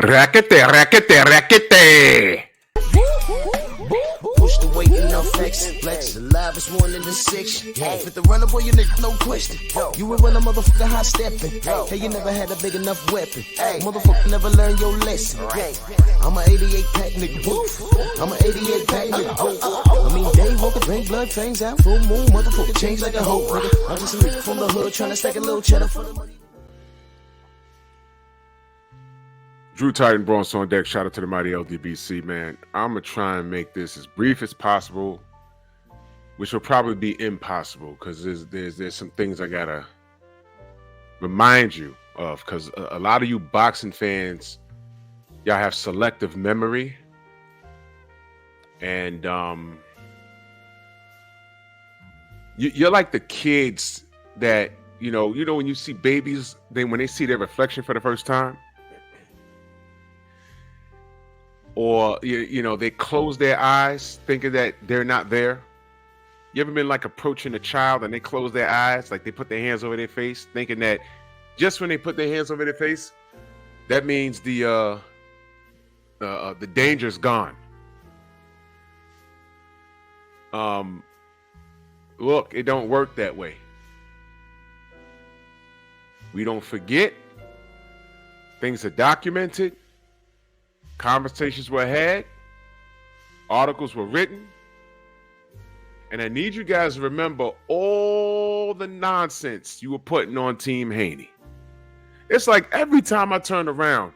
Raquete, raquete, raquete. Push the weight and no flex. Flex alive is 1 in the 6. Fit the runner, boy, you nigga, no question. You will run a motherfucker high stepping. Hey, you never had a big enough weapon. Motherfucker never learned your lesson. I'm a 88 pack nigga. I'm a 88 pack nigga. I mean, day walker, drink blood, trains out, full moon, motherfucker change like a hoe. I'm just a nigga from the hood trying to stack a little cheddar for the money. Drew Titan Bronx on deck. Shout out to the mighty LDBC, man. I'm going to try and make this as brief as possible, which will probably be impossible because there's some things I got to remind you of, because a lot of you boxing fans, y'all have selective memory. And you're like the kids that, you know, when you see babies, when they see their reflection for the first time, or, you know, they close their eyes thinking that they're not there. You ever been like approaching a child and they close their eyes, like they put their hands over their face, thinking that just when they put their hands over their face, that means the danger's gone. Look, it don't work that way. We don't forget. Things are documented. Conversations were had, articles were written, and I need you guys to remember all the nonsense you were putting on Team Haney. It's like every time I turn around,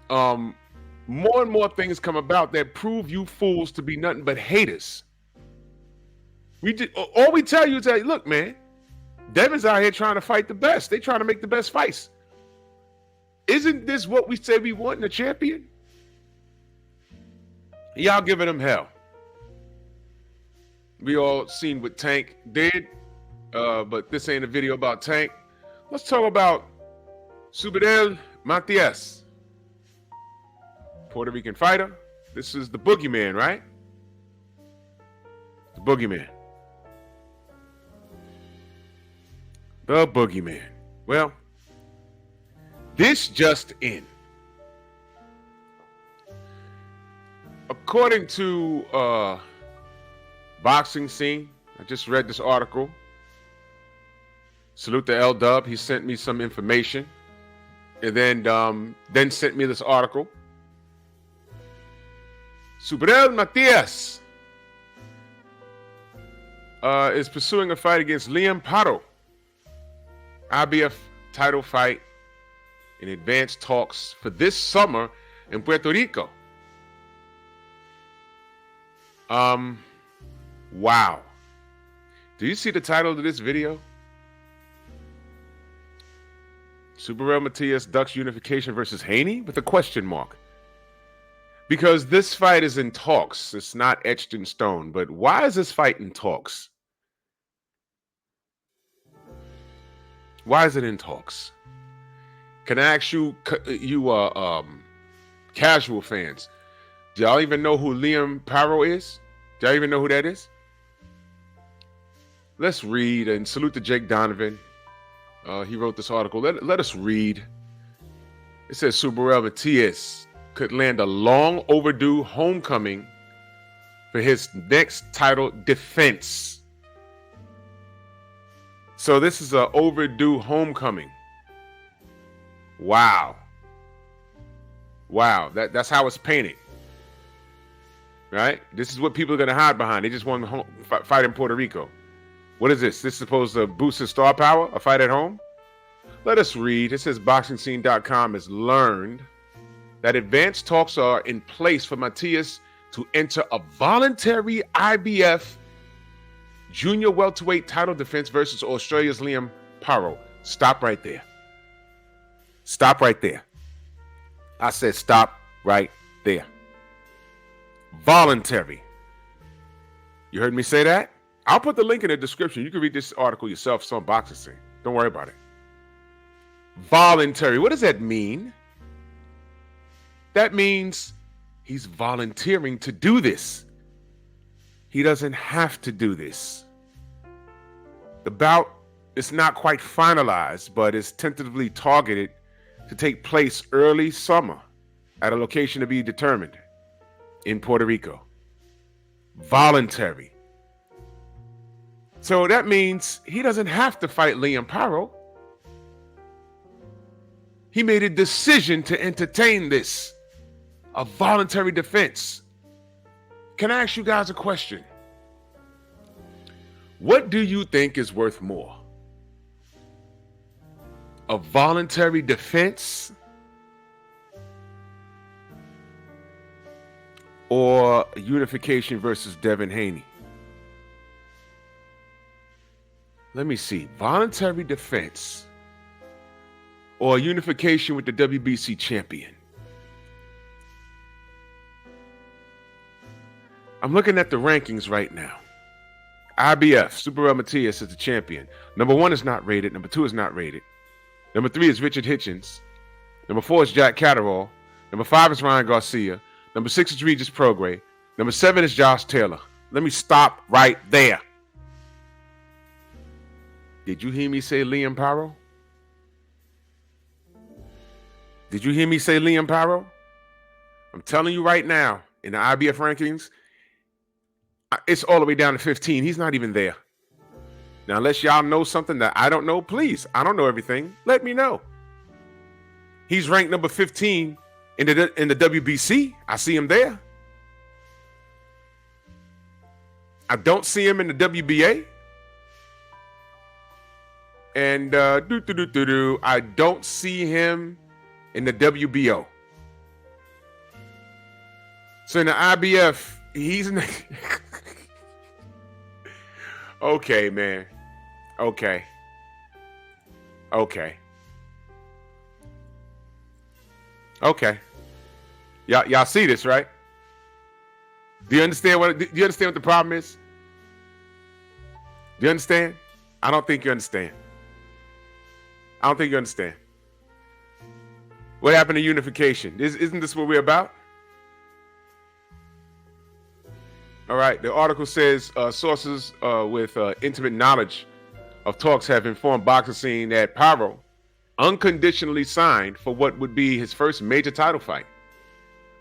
more and more things come about that prove you fools to be nothing but haters. All we tell you is that, look, man, Devin's out here trying to fight the best. They trying to make the best fights. Isn't this what we say we want in a champion? Y'all giving them hell. We all seen what Tank did, but this ain't a video about Tank. Let's talk about Subriel Matias, Puerto Rican fighter. This is the boogeyman, right? The boogeyman. The boogeyman. Well, this just in. According to Boxing Scene, I just read this article. Salute to L Dub. He sent me some information, and then sent me this article. Subriel Matias is pursuing a fight against Liam Parro. IBF title fight in advanced talks for this summer in Puerto Rico. Wow. Do you see the title of this video? Subriel Matias ducks unification versus Haney with a question mark. Because this fight is in talks. It's not etched in stone. But why is this fight in talks? Why is it in talks? Can I ask you, casual fans, do y'all even know who Liam Parro is? Do y'all even know who that is? Let's read, and salute to Jake Donovan. He wrote this article. Let us read. It says Subriel Matias could land a long overdue homecoming for his next title defense. So this is an overdue homecoming. Wow. Wow. That's how it's painted. Right? This is what people are going to hide behind. They just want to fight in Puerto Rico. What is this? This is supposed to boost his star power? A fight at home? Let us read. It says BoxingScene.com has learned that advanced talks are in place for Matias to enter a voluntary IBF junior welterweight title defense versus Australia's Liam Parro. Stop right there. Stop right there. I said stop right there. Voluntary. You heard me say that? I'll put the link in the description. You can read this article yourself. It's on Boxing Scene. Don't worry about it. Voluntary. What does that mean? That means he's volunteering to do this. He doesn't have to do this. The bout is not quite finalized, but is tentatively targeted to take place early summer at a location to be determined in Puerto Rico. Voluntary. So that means he doesn't have to fight Liam Paro. He made a decision to entertain this, a voluntary defense. Can I ask you guys a question? What do you think is worth more? A voluntary defense or unification versus Devin Haney? Let me see. Voluntary defense or unification with the WBC champion? I'm looking at the rankings right now. IBF, Subriel Matias is the champion. Number 1 is not rated. Number 2 is not rated. Number 3 is Richard Hitchens. Number 4 is Jack Catterall. Number 5 is Ryan Garcia. Number 6 is Regis Prograis. Number 7 is Josh Taylor. Let me stop right there. Did you hear me say Liam Paro? Did you hear me say Liam Paro? I'm telling you right now, in the IBF rankings, it's all the way down to 15. He's not even there. Now, unless y'all know something that I don't know, please, I don't know everything. Let me know. He's ranked number 15 in the WBC. I see him there. I don't see him in the WBA. And I don't see him in the WBO. So in the IBF, he's in the okay, man. Okay. Y'all see this, right? Do you understand what the problem is? Do you understand? I don't think you understand. What happened to unification? Isn't this what we're about? All right. The article says sources with intimate knowledge of talks have informed boxing scene that Paro unconditionally signed for what would be his first major title fight.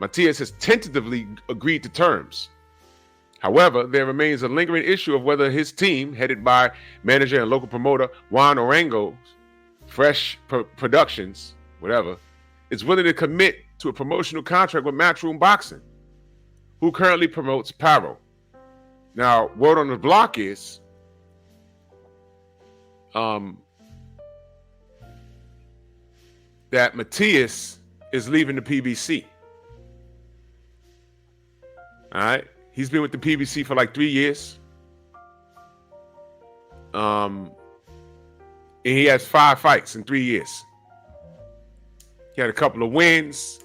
Matias has tentatively agreed to terms. However, there remains a lingering issue of whether his team, headed by manager and local promoter Juan Orango's Fresh Productions, whatever, is willing to commit to a promotional contract with Matchroom Boxing, who currently promotes Paro. Now, word on the block is that Matias is leaving the PBC. All right. He's been with the PBC for like 3 years. And he has 5 fights in 3 years. He had a couple of wins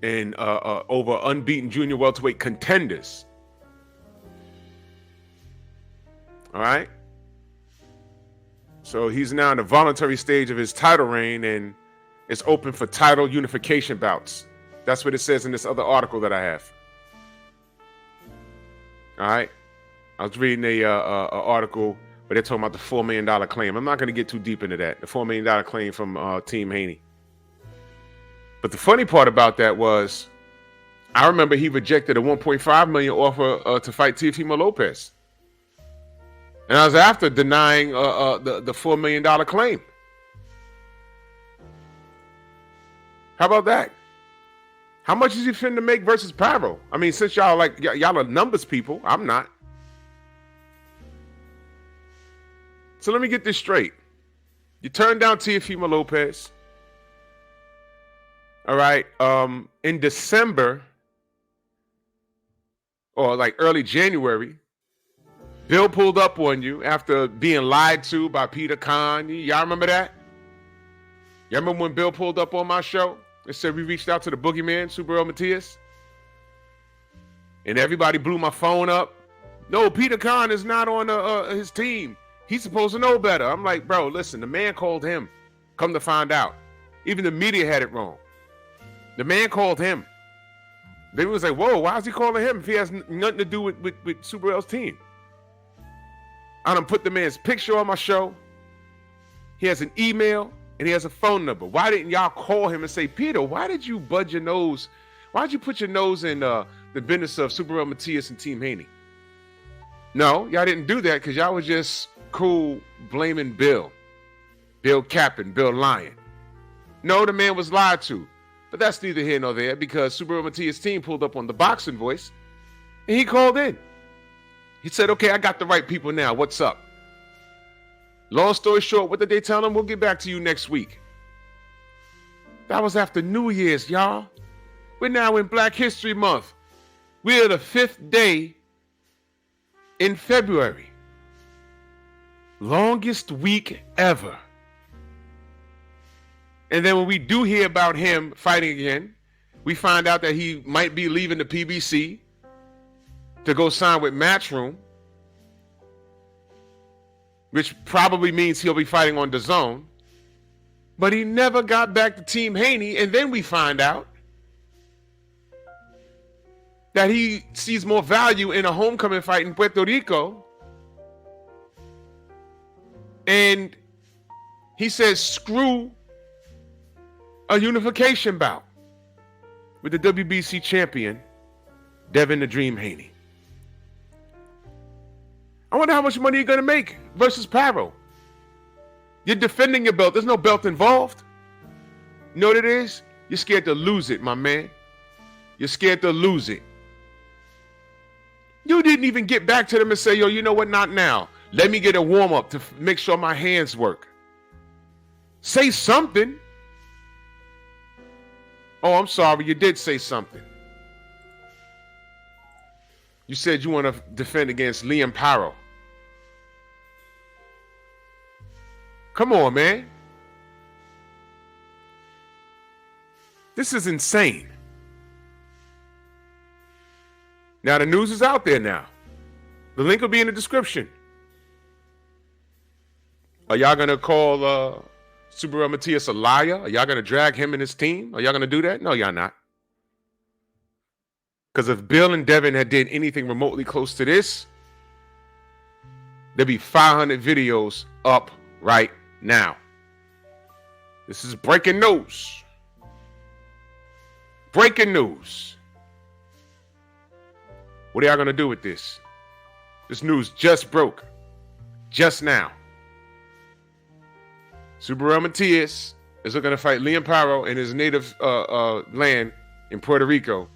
and over unbeaten junior welterweight contenders. All right. So he's now in the voluntary stage of his title reign, and it's open for title unification bouts. That's what it says in this other article that I have. All right. I was reading a article where they're talking about the $4 million claim. I'm not going to get too deep into that. The $4 million claim from Team Haney. But the funny part about that was, I remember he rejected a $1.5 million offer to fight Teofimo Lopez. And I was after denying the $4 million claim. How about that? How much is he finna make versus Paro? I mean, since y'all are numbers people, I'm not. So let me get this straight. You turned down Teofimo Lopez. All right. In December or like early January, Bill pulled up on you after being lied to by Peter Khan. Y'all remember that? Y'all remember when Bill pulled up on my show and said we reached out to the boogeyman, Subriel Matias? And everybody blew my phone up. No, Peter Khan is not on his team. He's supposed to know better. I'm like, bro, listen, the man called him. Come to find out. Even the media had it wrong. The man called him. They was like, whoa, why is he calling him if he has nothing to do with Subriel's team? I done put the man's picture on my show. He has an email and he has a phone number. Why didn't y'all call him and say, Peter, why did you bud your nose? Why'd you put your nose in the business of Subriel Matias and Team Haney? No, y'all didn't do that because y'all was just cool blaming Bill capping, Bill lying. No, the man was lied to. But that's neither here nor there because Subriel Matias' team pulled up on the Boxing Voice and he called in. He said, okay, I got the right people now. What's up? Long story short, what did they tell him? We'll get back to you next week. That was after New Year's, y'all. We're now in Black History Month. We're the 5th day in February. Longest week ever. And then when we do hear about him fighting again, we find out that he might be leaving the PBC to go sign with Matchroom, which probably means he'll be fighting on DAZN. But he never got back to Team Haney, and then we find out that he sees more value in a homecoming fight in Puerto Rico. And he says, screw a unification bout with the WBC champion, Devin the Dream Haney. I wonder how much money you're going to make versus Paro. You're defending your belt. There's no belt involved. You know what it is? You're scared to lose it, my man. You're scared to lose it. You didn't even get back to them and say, yo, you know what? Not now. Let me get a warm-up to make sure my hands work. Say something. Oh, I'm sorry. You did say something. You said you want to defend against Liam Paro. Come on, man. This is insane. Now, the news is out there now. The link will be in the description. Are y'all going to call Subriel Matias a liar? Are y'all going to drag him and his team? Are y'all going to do that? No, y'all not. Because if Bill and Devin had did anything remotely close to this, there'd be 500 videos up right now. This is breaking news. Breaking news. What are y'all going to do with this? This news just broke. Just now. Subriel Matias is looking to fight Liam Paro in his native land in Puerto Rico.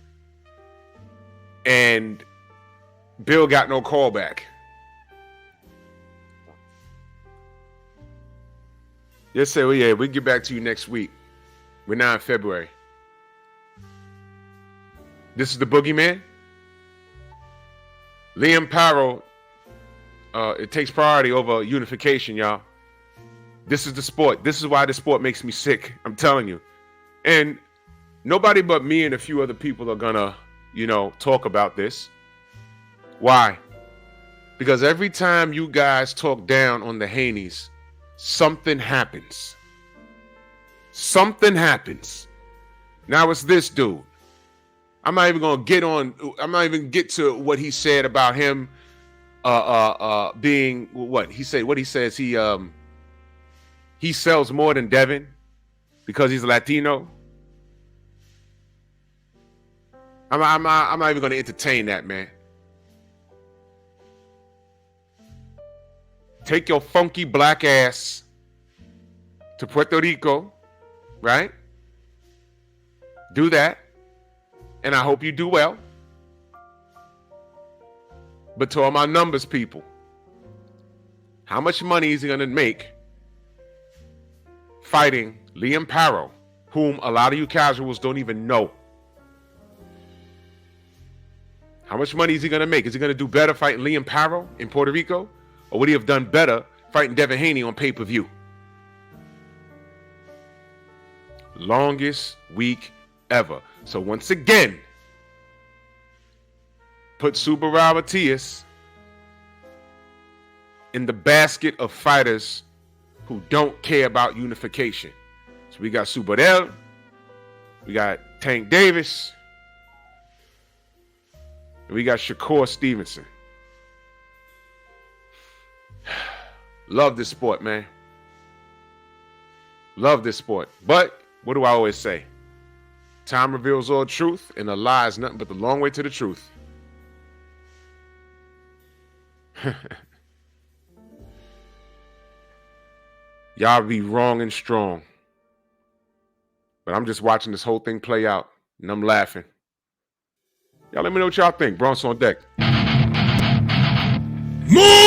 And Bill got no call back. Just say, well, yeah, we'll get back to you next week. We're now in February. This is the boogeyman. Liam Paro, it takes priority over unification, y'all. This is the sport. This is why the sport makes me sick. I'm telling you. And nobody but me and a few other people are gonna, talk about this. Why? Because every time you guys talk down on the Haneys, something happens. Something happens. Now it's this dude. I'm not even get to what he said about him being what he said. What he says, he sells more than Devin because he's a Latino. I'm not even going to entertain that, man. Take your funky black ass to Puerto Rico, right? Do that. And I hope you do well. But to all my numbers people, how much money is he going to make fighting Liam Paro, whom a lot of you casuals don't even know? How much money is he going to make? Is he going to do better fighting Liam Paro in Puerto Rico? Or would he have done better fighting Devin Haney on pay-per-view? Longest week ever. So once again, put Subriel Matias in the basket of fighters who don't care about unification. So we got Subriel, we got Tank Davis, and we got Shakur Stevenson. Love this sport, man. Love this sport. But what do I always say? Time reveals all truth, and a lie is nothing but the long way to the truth. Y'all be wrong and strong. But I'm just watching this whole thing play out, and I'm laughing. Y'all let me know what y'all think. Bronx on deck. Move!